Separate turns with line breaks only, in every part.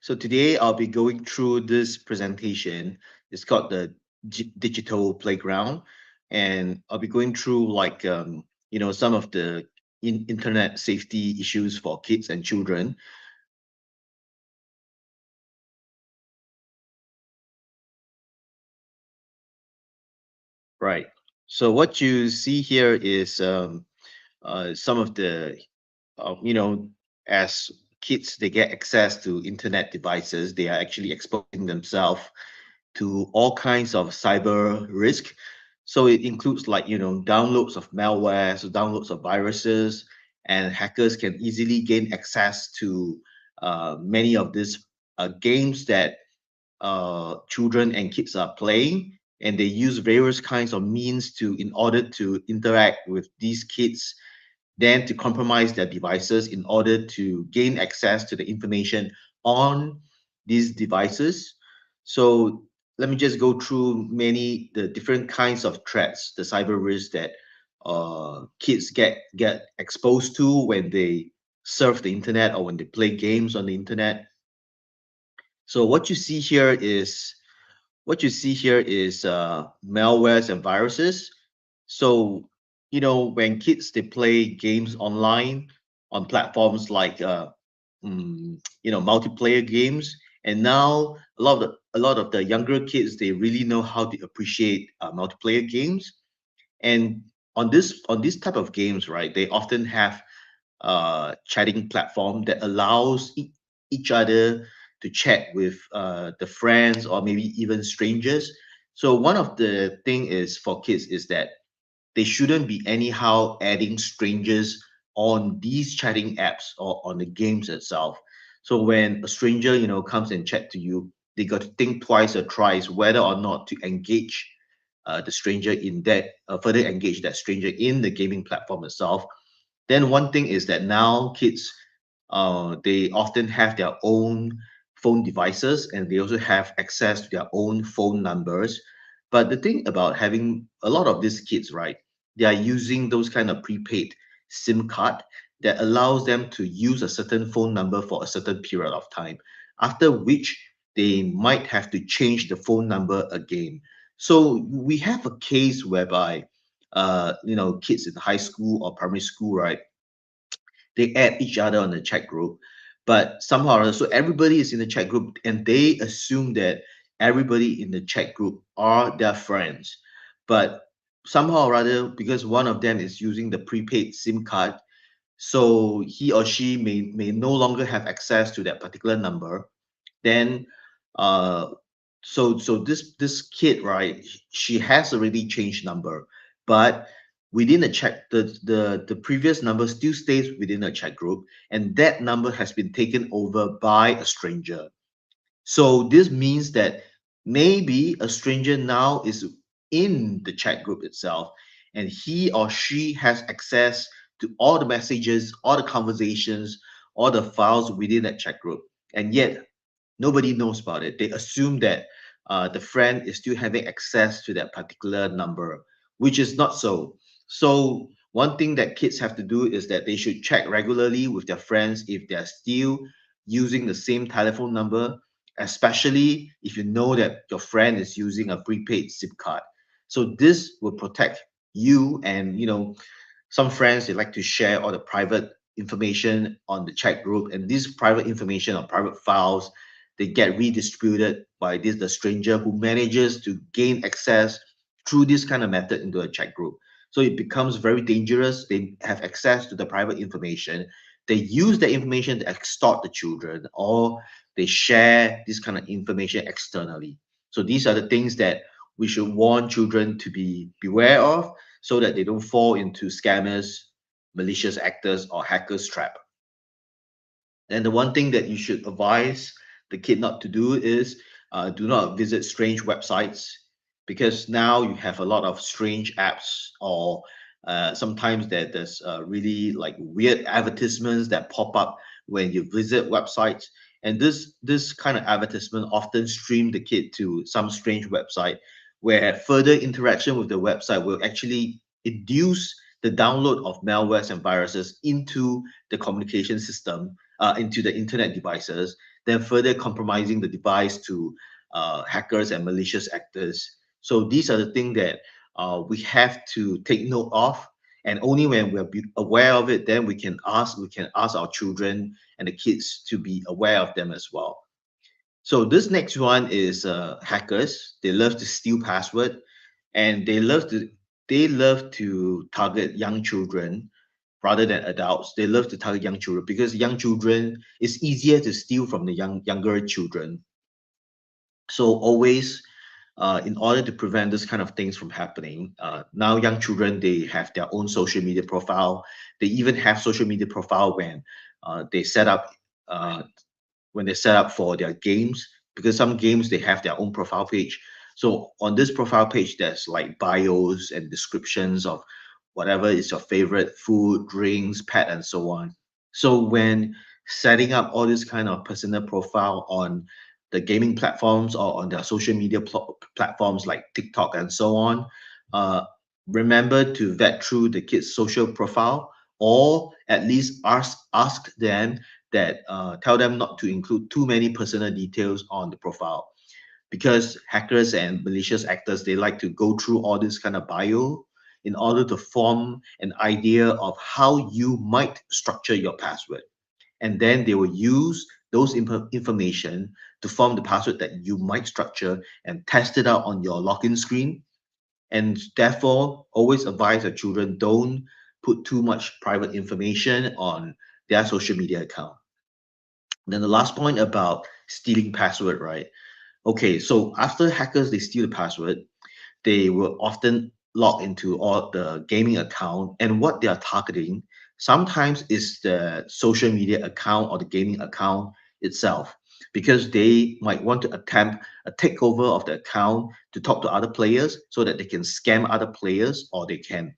So today I'll be going through this presentation. It's called the Digital Playground, and I'll be going through some of the internet safety issues for kids and children. Right. So what you see here is some of the you know, as kids they get access to internet devices, they are actually exposing themselves to all kinds of cyber risk. So it includes downloads of malware, so downloads of viruses, and hackers can easily gain access to many of these games that children and kids are playing, and they use various kinds of means to in order to interact with these kids, then to compromise their devices in order to gain access to the information on these devices. So let me just go through many the different kinds of threats, the cyber risks that kids get exposed to when they surf the internet or when they play games on the internet. So what you see here is malwares and viruses. So when kids they play games online on platforms like multiplayer games, and now a lot of the younger kids they really know how to appreciate multiplayer games. And on this type of games, right, they often have chatting platform that allows each other to chat with the friends or maybe even strangers. So one of the thing is for kids is that they shouldn't be anyhow adding strangers on these chatting apps or on the games itself. So when a stranger comes and chat to you, they got to think twice or thrice whether or not to engage the stranger in that further engage that stranger in the gaming platform itself. Then one thing is that now kids, they often have their own phone devices, and they also have access to their own phone numbers. But the thing about having a lot of these kids, right, they are using those kind of prepaid SIM card that allows them to use a certain phone number for a certain period of time, after which they might have to change the phone number again. So we have a case whereby kids in high school or primary school, right, they add each other on the chat group, but somehow or other, so everybody is in the chat group and they assume that everybody in the chat group are their friends. But somehow or other, because one of them is using the prepaid SIM card, so he or she may no longer have access to that particular number. Then uh so this kid, right, she has already changed number, but within the chat, the previous number still stays within a chat group, and that number has been taken over by a stranger. So this means that maybe a stranger now is in the chat group itself, and he or she has access to all the messages, all the conversations, all the files within that chat group. And yet nobody knows about it. They assume that the friend is still having access to that particular number, which is not so. So one thing that kids have to do is that they should check regularly with their friends if they're still using the same telephone number, especially if you know that your friend is using a prepaid SIM card. So this will protect you. And some friends they like to share all the private information on the chat group, and this private information or private files, they get redistributed by this the stranger who manages to gain access through this kind of method into a chat group. So it becomes very dangerous. They have access to the private information. They use the information to extort the children, or they share this kind of information externally. So these are the things that we should warn children to be beware of, so that they don't fall into scammers, malicious actors, or hackers trap. And the one thing that you should advise the kid not to do is do not visit strange websites, because now you have a lot of strange apps, or sometimes there's really like weird advertisements that pop up when you visit websites. And this kind of advertisement often stream the kid to some strange website, where further interaction with the website will actually induce the download of malwares and viruses into the communication system, into the internet devices. then further compromising the device to hackers and malicious actors. So these are the things that we have to take note of, and only when we're aware of it, then we can ask our children and the kids to be aware of them as well. So this next one is hackers. They love to steal password, and they love to target young children rather than adults. They love to target young children because young children, it's easier to steal from the younger children. So always, in order to prevent this kind of things from happening, now young children, they have their own social media profile. They even have social media profile they set up uh, when they set up for their games, because some games they have their own profile page. So on this profile page, there's like bios and descriptions of whatever is your favorite food, drinks, pet, and so on. So when setting up all this kind of personal profile on the gaming platforms or on their social media platforms like TikTok and so on, uh, remember to vet through the kids' social profile, or at least ask them that tell them not to include too many personal details on the profile, because hackers and malicious actors, they like to go through all this kind of bio in order to form an idea of how you might structure your password, and then they will use those information to form the password that you might structure and test it out on your login screen. And therefore always advise your children, don't put too much private information on their social media account. Then the last point about stealing password, right? Okay, so after hackers they steal the password, they will often log into all the gaming account, and what they are targeting sometimes is the social media account or the gaming account itself, because they might want to attempt a takeover of the account to talk to other players so that they can scam other players, or they can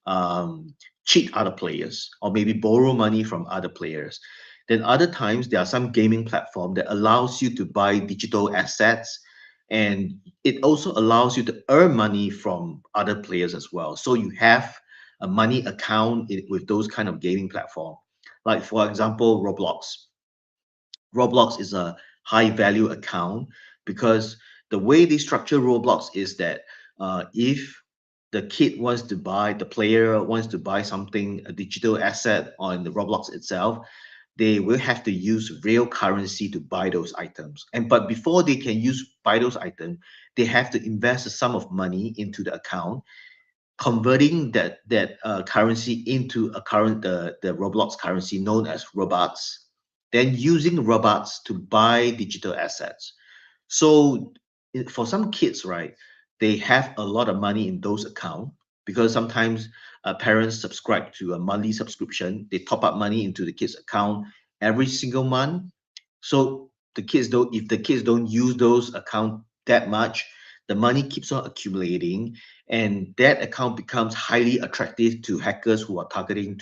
um, cheat other players, or maybe borrow money from other players. Then other times there are some gaming platform that allows you to buy digital assets, and it also allows you to earn money from other players as well. So you have a money account with those kind of gaming platform. Like for example, Roblox. Roblox is a high value account because the way they structure Roblox is that if the player wants to buy something, a digital asset on the Roblox itself, they will have to use real currency to buy those items. And but before they can buy those items, they have to invest a sum of money into the account, converting that currency into the Roblox currency known as Robux, then using Robux to buy digital assets. So for some kids, right, they have a lot of money in those accounts because sometimes parents subscribe to a monthly subscription. They top up money into the kids' account every single month. So if the kids don't use those account that much, the money keeps on accumulating, and that account becomes highly attractive to hackers who are targeting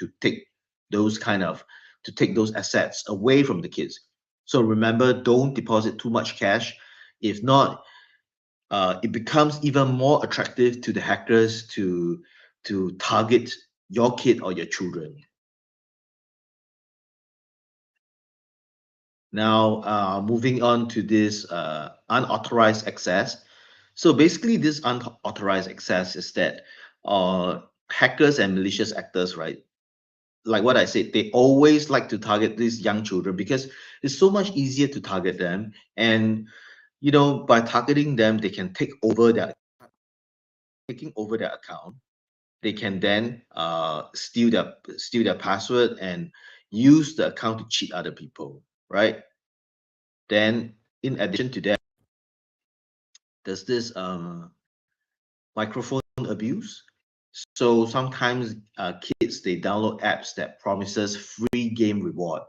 those kind of to take those assets away from the kids. So remember, don't deposit too much cash. If not, it becomes even more attractive to the hackers to target your kid or your children. Now, moving on to this unauthorized access. So basically, this unauthorized access is that uh, hackers and malicious actors, right? Like what I said, they always like to target these young children because it's so much easier to target them. And by targeting them, they can taking over their account. They can then steal their password and use the account to cheat other people, right? Then, in addition to that, there's this microphone abuse. So sometimes kids they download apps that promises free game reward.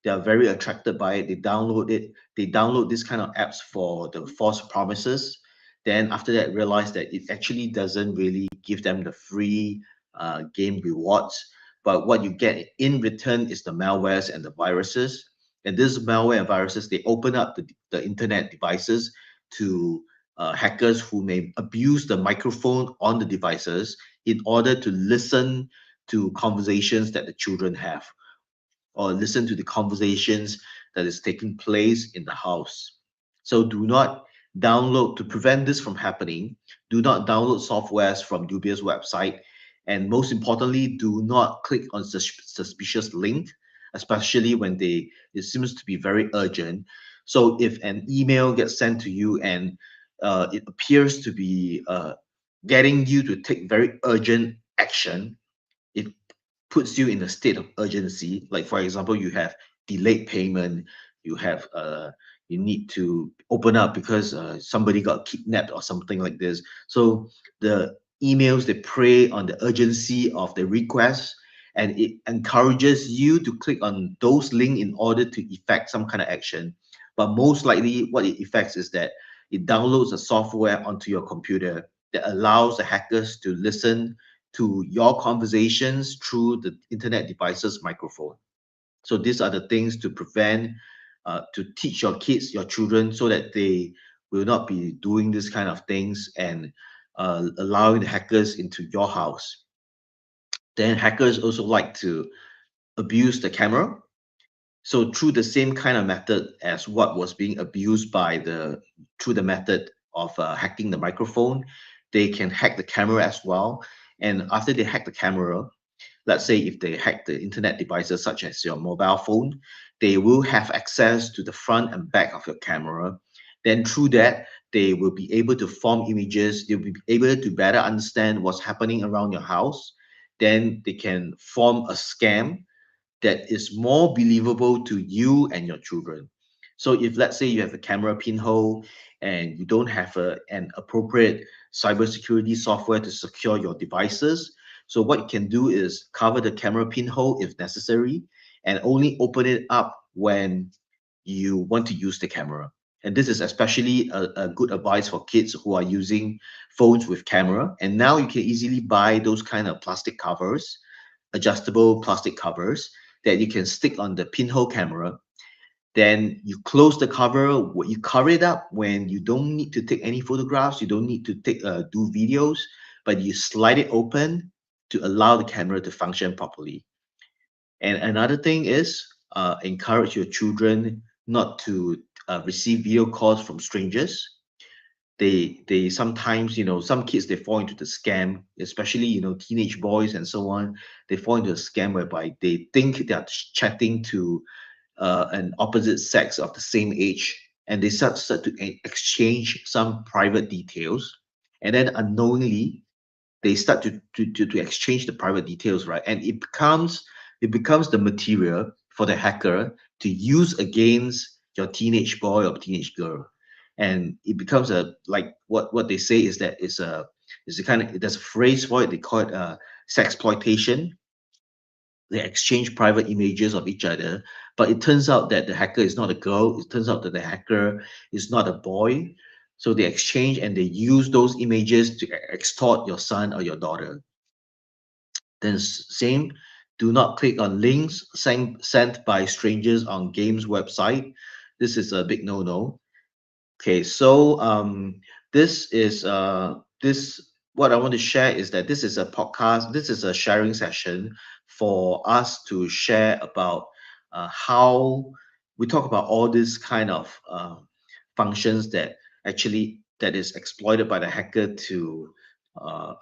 They are very attracted by it. They download it. They download this kind of apps for the false promises. Then after that, realize that it actually doesn't really give them the free game rewards. But what you get in return is the malwares and the viruses. And this malware and viruses, they open up the internet devices to hackers who may abuse the microphone on the devices in order to listen to conversations that the children have, or listen to the conversations that is taking place in the house. So do not download, to prevent this from happening, do not download softwares from dubious website. And most importantly, do not click on suspicious link, especially when it seems to be very urgent. So if an email gets sent to you and it appears to be getting you to take very urgent action, it puts you in a state of urgency. Like for example, you have delayed payment, you have you need to open up because somebody got kidnapped or something like this. So the emails, they prey on the urgency of the request, and it encourages you to click on those links in order to effect some kind of action. But most likely what it effects is that it downloads a software onto your computer that allows the hackers to listen to your conversations through the internet device's microphone. So these are the things to prevent, to teach your kids, your children, so that they will not be doing this kind of things and allowing the hackers into your house. Then hackers also like to abuse the camera. So through the same kind of method as what was being abused by through the method of hacking the microphone, they can hack the camera as well. And after they hack the camera, let's say if they hack the internet devices such as your mobile phone, they will have access to the front and back of your camera. Then through that, they will be able to form images. They'll be able to better understand what's happening around your house. Then they can form a scam that is more believable to you and your children. So if let's say you have a camera pinhole and you don't have an appropriate cybersecurity software to secure your devices, so what you can do is cover the camera pinhole if necessary and only open it up when you want to use the camera. And this is especially a good advice for kids who are using phones with camera. And now you can easily buy those kind of plastic covers, adjustable plastic covers that you can stick on the pinhole camera. Then you close the cover, you cover it up when you don't need to take any photographs, you don't need to do videos, but you slide it open to allow the camera to function properly. And another thing is encourage your children not to receive video calls from strangers. They sometimes, some kids, they fall into the scam, especially teenage boys and so on. They fall into a scam whereby they think they're chatting to an opposite sex of the same age, and they start to exchange some private details, and then unknowingly they start to exchange the private details, right? And it becomes the material for the hacker to use against your teenage boy or teenage girl. And it becomes a, like what they say is that it's a kind of, there's a phrase for it, they call it sexploitation. They exchange private images of each other, but it turns out that the hacker is not a girl. It turns out that the hacker is not a boy. So they exchange and they use those images to extort your son or your daughter. Then same, do not click on links sent by strangers on games website. This is a big no-no. Okay, so this what I want to share is that this is a podcast, this is a sharing session for us to share about how we talk about all these kind of functions that is exploited by the hacker to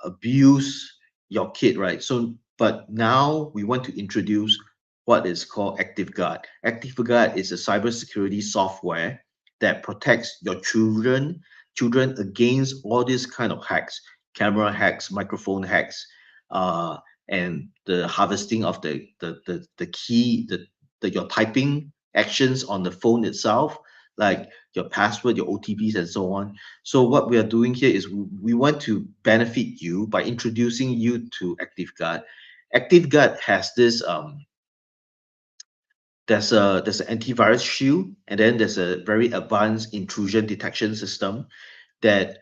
abuse your kid, right? So, but now we want to introduce what is called ActiveGuard. ActiveGuard is a cybersecurity software that protects your children against all these kind of hacks, camera hacks, microphone hacks, uh, and the harvesting of the key, your typing actions on the phone itself, like your password, your OTPs, and so on. So what we are doing here is we want to benefit you by introducing you to ActiveGuard. ActiveGuard has this there's an antivirus shield, and then there's a very advanced intrusion detection system that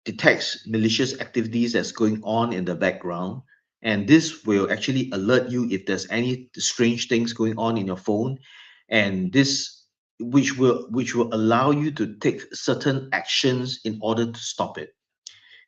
detects malicious activities that's going on in the background. And this will actually alert you if there's any strange things going on in your phone. And this, which will allow you to take certain actions in order to stop it.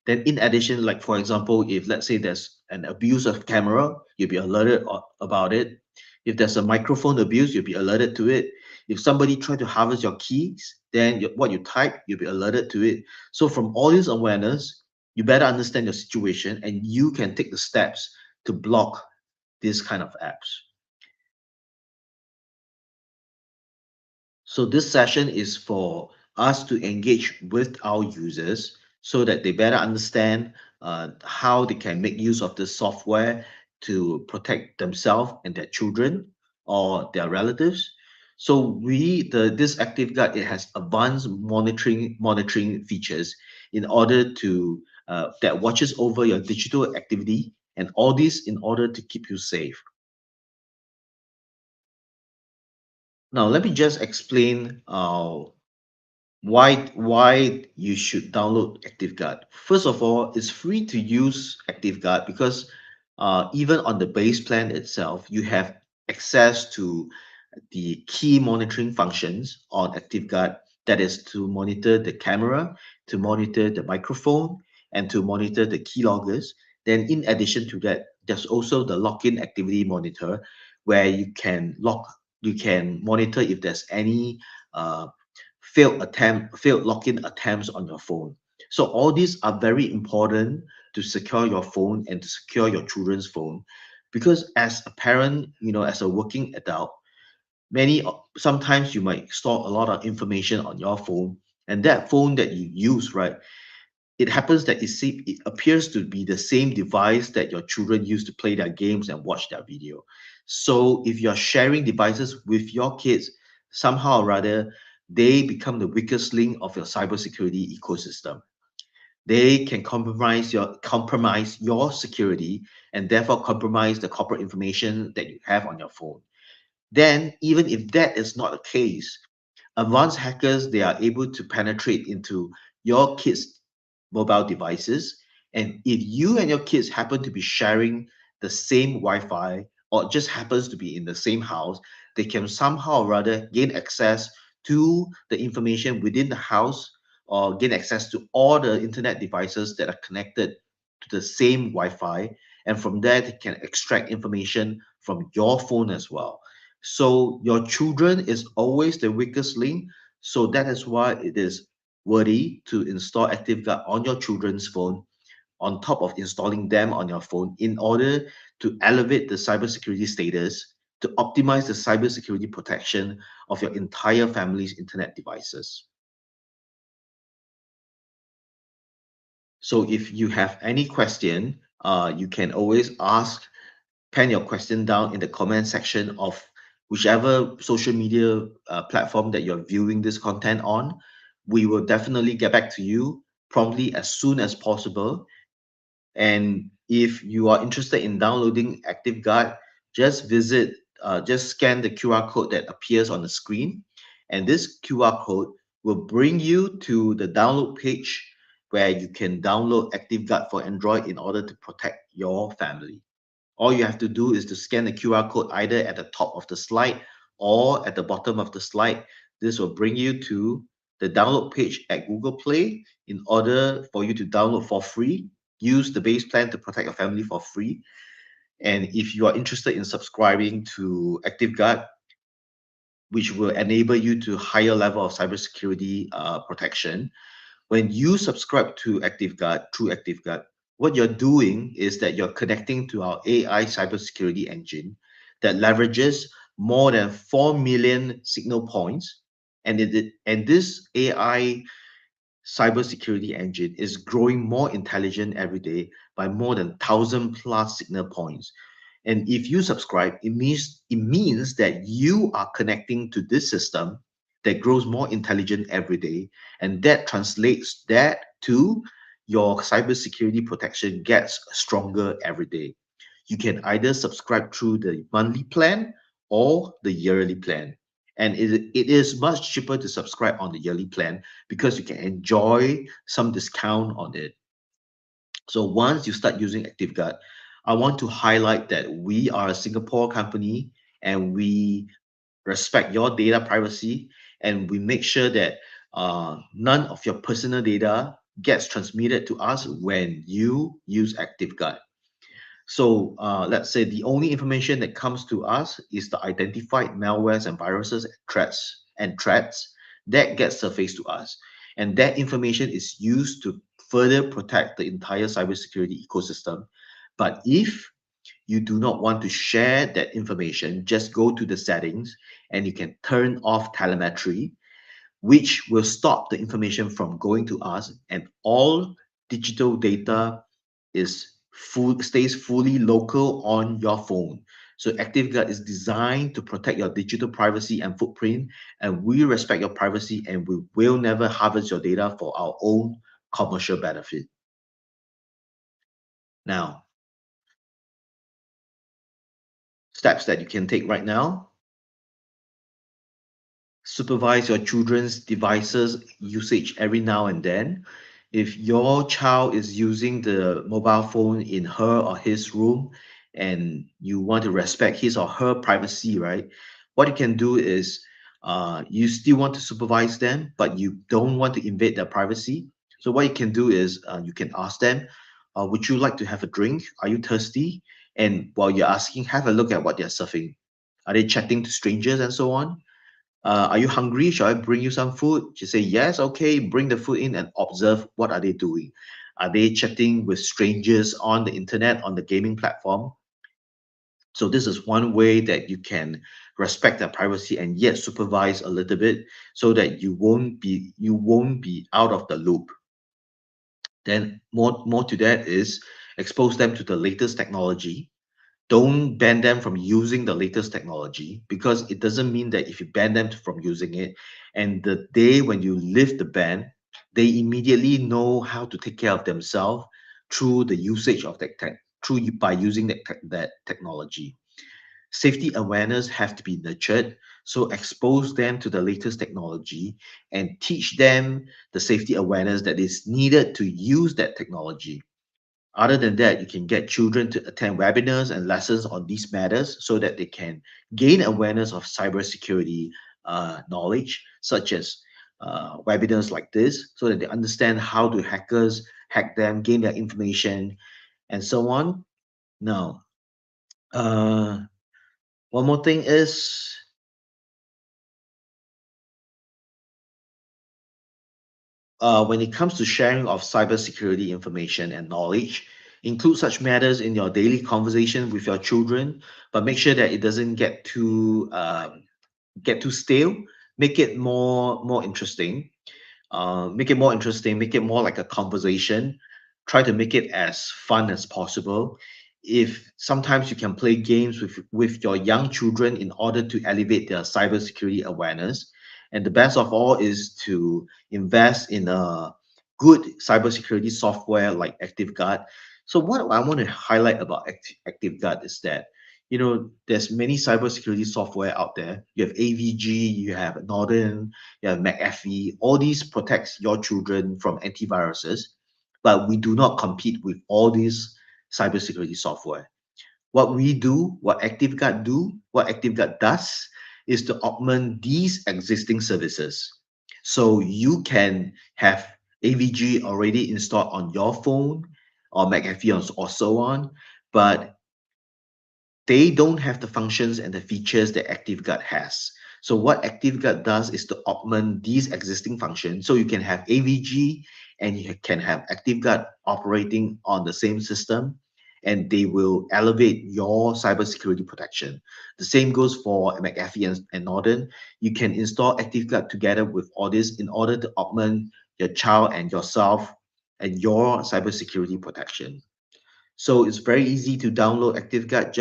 Then in addition, like for example, if let's say there's an abuse of camera, you'll be alerted about it. If there's a microphone abuse, you'll be alerted to it. If somebody try to harvest your keys, then what you type, you'll be alerted to it. So from all this awareness, you better understand your situation and you can take the steps to block this kind of apps. So this session is for us to engage with our users so that they better understand how they can make use of this software to protect themselves and their children or their relatives. So this ActiveGuard, it has advanced monitoring features in order to that watches over your digital activity, and all this in order to keep you safe. Now let me just explain why you should download ActiveGuard. First of all, it's free to use ActiveGuard because even on the base plan itself, you have access to the key monitoring functions on ActiveGuard. That is to monitor the camera, to monitor the microphone, and to monitor the keyloggers. Then, in addition to that, there's also the login activity monitor, where you can monitor if there's any uh, failed login attempts on your phone. So all these are very important to secure your phone and to secure your children's phone, because as a parent, as a working adult, sometimes you might store a lot of information on your phone, and that phone that you use, right? It happens that it appears to be the same device that your children use to play their games and watch their video. So if you're sharing devices with your kids, somehow or rather, they become the weakest link of your cybersecurity ecosystem. They can compromise your security and therefore compromise the corporate information that you have on your phone. Then, even if that is not the case, advanced hackers, they are able to penetrate into your kids' mobile devices. And if you and your kids happen to be sharing the same Wi-Fi or just happens to be in the same house, they can somehow or rather gain access to the information within the house or gain access to all the internet devices that are connected to the same Wi-Fi. And from there, they can extract information from your phone as well. So your children is always the weakest link. So that is why it is worthy to install ActiveGuard on your children's phone on top of installing them on your phone in order to elevate the cybersecurity status, to optimize the cybersecurity protection of your entire family's internet devices. So if you have any question, you can always pen your question down in the comment section of whichever social media platform that you're viewing this content on. We will definitely get back to you promptly as soon as possible. And if you are interested in downloading ActiveGuard, just scan the QR code that appears on the screen. And this QR code will bring you to the download page where you can download ActiveGuard for Android in order to protect your family. All you have to do is to scan the QR code either at the top of the slide or at the bottom of the slide. This will bring you to the download page at Google Play in order for you to download for free. Use the base plan to protect your family for free. And if you are interested in subscribing to ActiveGuard, which will enable you to higher level of cybersecurity protection, when you subscribe to ActiveGuard through ActiveGuard, what you're doing is that you're connecting to our AI cybersecurity engine that leverages more than 4 million signal points. And this AI cybersecurity engine is growing more intelligent every day by more than 1,000 plus signal points. And if you subscribe, it means that you are connecting to this system that grows more intelligent every day, and that translates that to your cybersecurity protection gets stronger every day. You can either subscribe through the monthly plan or the yearly plan. And it is much cheaper to subscribe on the yearly plan because you can enjoy some discount on it. So once you start using ActiveGuard, I want to highlight that we are a Singapore company and we respect your data privacy, and we make sure that none of your personal data gets transmitted to us when you use ActiveGuard. So let's say the only information that comes to us is the identified malwares and viruses and threats that get surfaced to us. And that information is used to further protect the entire cybersecurity ecosystem. But if you do not want to share that information, just go to the settings and you can turn off telemetry, which will stop the information from going to us, and all digital data stays fully local on your phone. So ActiveGuard is designed to protect your digital privacy and footprint, and we respect your privacy and we will never harvest your data for our own commercial benefit. Now, steps that you can take right now: supervise your children's devices usage every now and then. If your child is using the mobile phone in her or his room and you want to respect his or her privacy, right? What you can do is you still want to supervise them, but you don't want to invade their privacy. So what you can do is you can ask them, would you like to have a drink? Are you thirsty? And while you're asking, have a look at what they're surfing. Are they chatting to strangers and so on? Are you hungry? Shall I bring you some food? She say, yes, okay, bring the food in and observe what are they doing. Are they chatting with strangers on the internet, on the gaming platform? So this is one way that you can respect their privacy and yet supervise a little bit so that you won't be out of the loop. Then more to that is expose them to the latest technology. Don't ban them from using the latest technology, because it doesn't mean that if you ban them from using it and the day when you lift the ban, they immediately know how to take care of themselves through the usage of that tech, by using that technology. Safety awareness have to be nurtured, so expose them to the latest technology and teach them the safety awareness that is needed to use that technology. Other than that, you can get children to attend webinars and lessons on these matters so that they can gain awareness of cybersecurity knowledge, such as webinars like this, so that they understand how do hackers hack them, gain their information, and so on. Now, uh, one more thing is when it comes to sharing of cybersecurity information and knowledge, include such matters in your daily conversation with your children, but make sure that it doesn't get too stale. Make it more interesting. Make it more interesting. Make it more like a conversation. Try to make it as fun as possible. If sometimes you can play games with your young children in order to elevate their cybersecurity awareness. And the best of all is to invest in a good cybersecurity software like ActiveGuard. So what I want to highlight about ActiveGuard is that there's many cybersecurity software out there. You have AVG, you have Norton, you have McAfee. All these protects your children from antiviruses, but we do not compete with all these cybersecurity software. What ActiveGuard does is to augment these existing services. So you can have AVG already installed on your phone or McAfee or so on, but they don't have the functions and the features that ActiveGuard has. So what ActiveGuard does is to augment these existing functions. So you can have AVG and you can have ActiveGuard operating on the same system, and they will elevate your cybersecurity protection. The same goes for McAfee and Norton. You can install ActiveGuard together with all this in order to augment your child and yourself and your cybersecurity protection. So it's very easy to download ActiveGuard.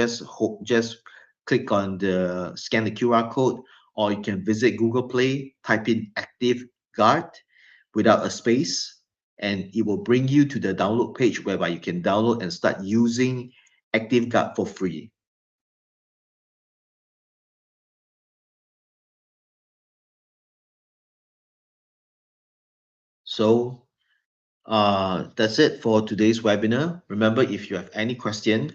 Just click on the scan the QR code, or you can visit Google Play, type in ActiveGuard without a space, and it will bring you to the download page whereby you can download and start using ActiveGuard for free. So that's it for today's webinar. Remember, if you have any question,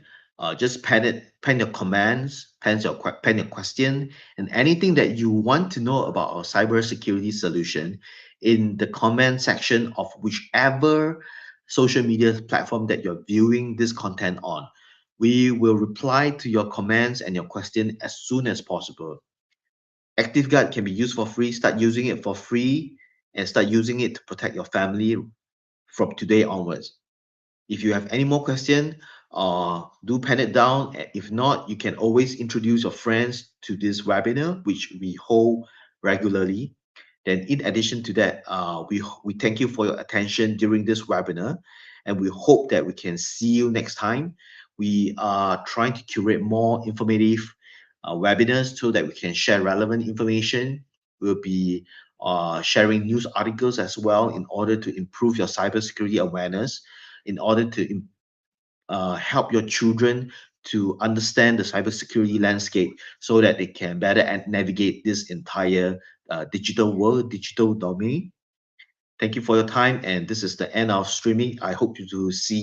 just pen your comments, pen your question, and anything that you want to know about our cybersecurity solution in the comment section of whichever social media platform that you're viewing this content on. We will reply to your comments and your question as soon as possible. ActiveGuard can be used for free. Start using it for free and start using it to protect your family from today onwards. If you have any more questions, do pen it down. If not, you can always introduce your friends to this webinar, which we hold regularly. Then, in addition to that, we thank you for your attention during this webinar, and we hope that we can see you next time. We are trying to curate more informative webinars so that we can share relevant information. We'll be sharing news articles as well in order to improve your cybersecurity awareness, in order to help your children to understand the cybersecurity landscape so that they can better navigate this entire digital world, digital domain. Thank you for your time, and this is the end of streaming. I hope to see